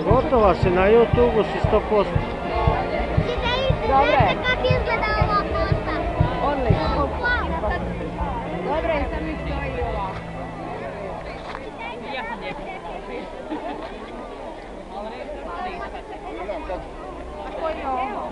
Gotova si na YouTube-u si 100%. Dobre. Kako izgleda ova posta? Odlično. Dobre, sad mi stoji ovako. Ja sam lijepo. A koji je ovo?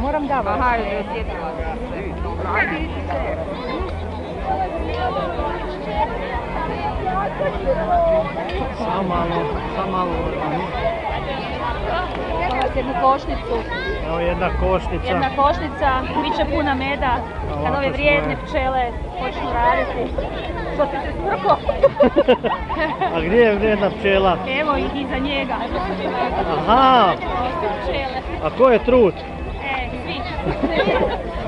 Moram da vas. Aha, sjetila sam se. Dobro, ajde idite. Samo malo. Evo vas jednu košnicu. Evo jedna košnica. Jedna košnica, bit će puna meda. Kad ove vrijedne pčele počnu raditi. Što ti se sprko? A gdje je vrijedna pčela? Evo ih iza njega. Aha! Pčele. A ko je trut? Svi.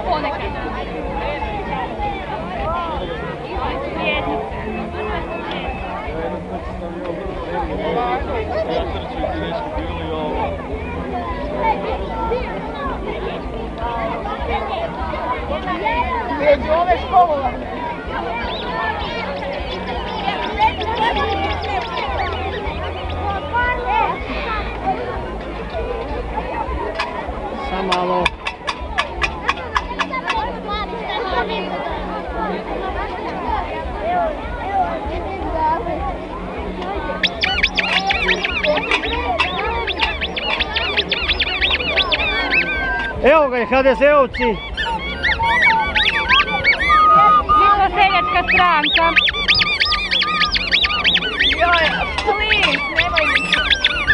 Ponekad. Vrijednice. Među ove školovane. Samo malo. Evo ga i HDZ-ovci. Nova seljačka stranka. Joj, please, nemoj mi.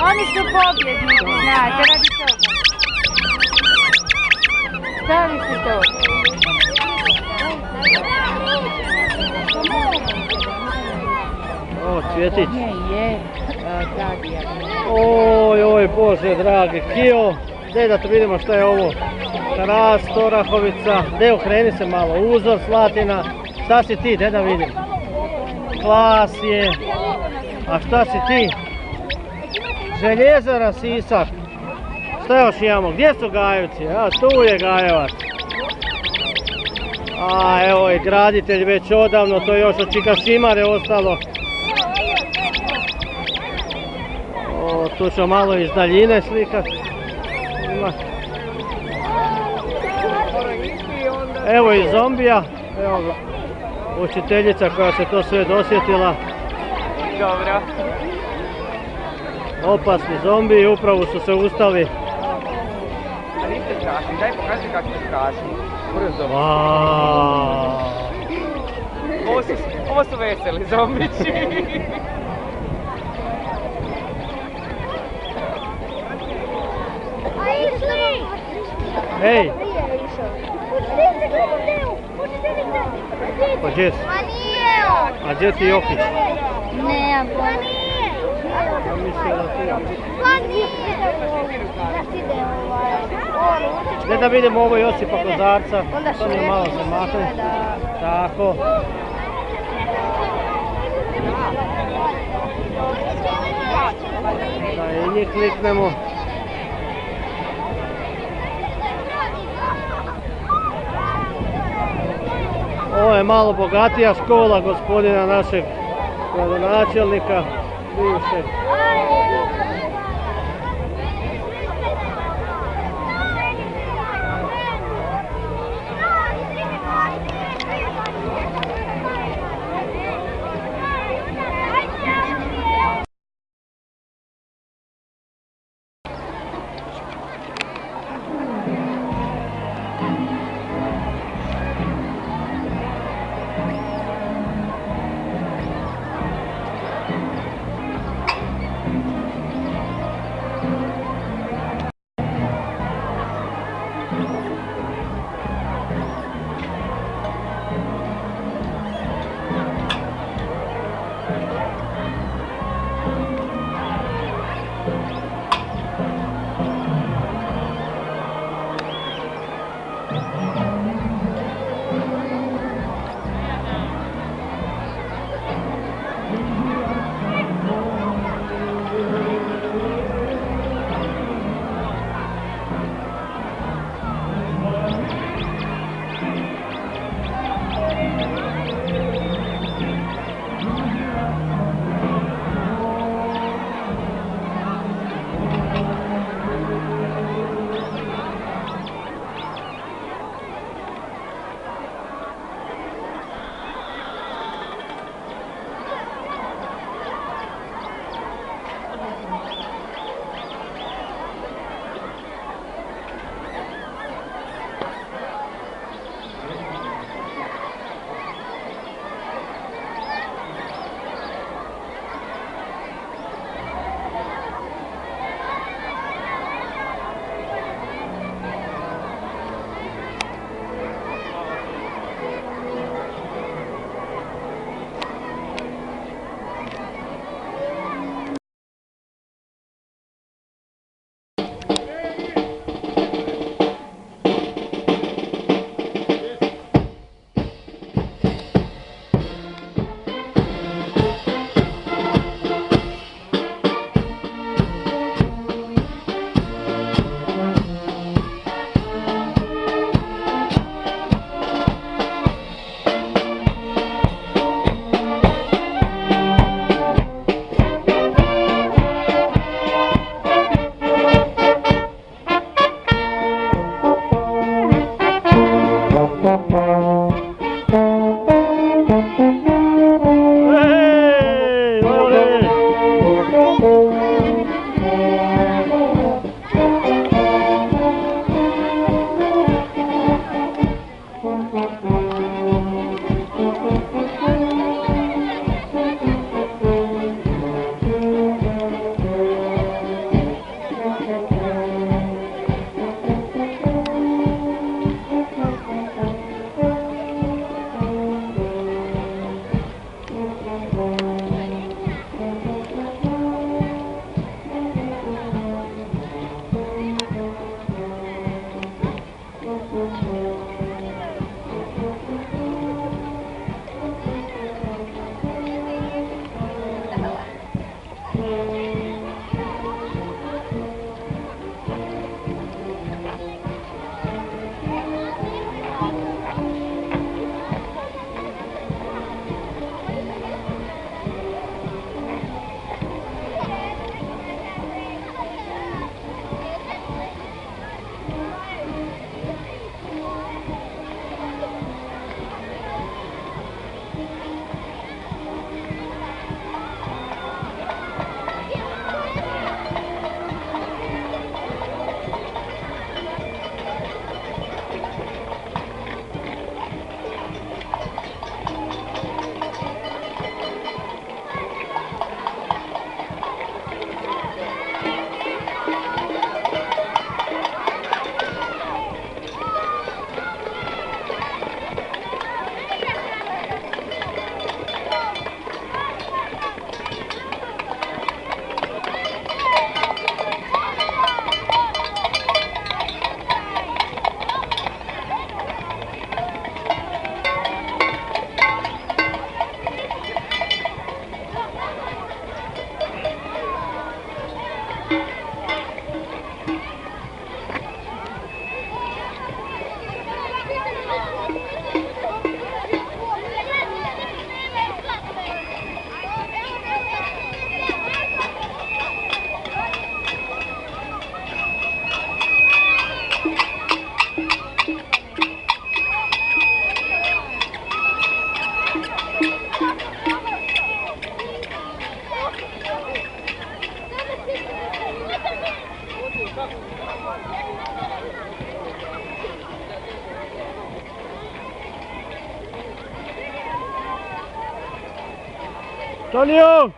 Oni su pobjednici, znate, radi toga. Stavi si to. O, cvjetić. Je, Tadija. Oj, Bože dragi, Kio. Daj da tu vidimo što je ovo. Hrast, orahovica. Dej, okreni se malo. Uzor, Slatina. Šta si ti, daj da vidim. Klas je. A šta si ti? Željezara Sisak. Šta još imamo? Gdje su Gajevci? A, tu je Gajevac. A, evo je graditelj već odavno, to je još od Čika Šimare ostalo. O, tu ću malo iz daljine slikat. Evo i zombija. Evo ga. Učiteljica koja se to sve dosjetila. Dobro. Opasni zombiji, upravo su se ustali strašni, daj pokaži kako ste strašni. Brzo. Vaaaa. Ovo su veseli zombići. A išli! Ej, Pustite, gledajte! Pustite! pa gdje si? Ma nije on! A gdje ti Jokić? Ne, pa nije! Ja mislio da ti... Pa nije! Da ide Ne da vidimo ovo Josipa Kozarca, Onda to mi je malo se makne. Tako. Da i njih kliknemo. Ovo je malo bogatija škola gospodina našeg gradonačelnika, bivšeg. Tonio!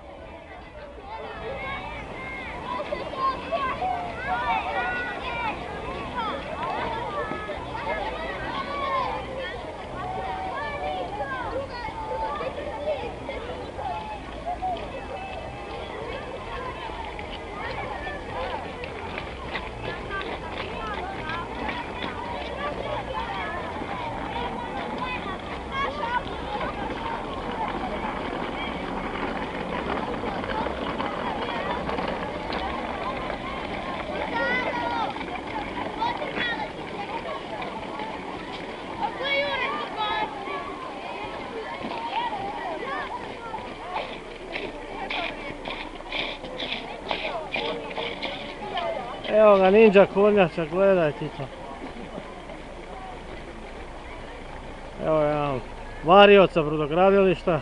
Evo ga ninja kornjača, gledaj ti to. Evo jedan varioca brodogradilišta.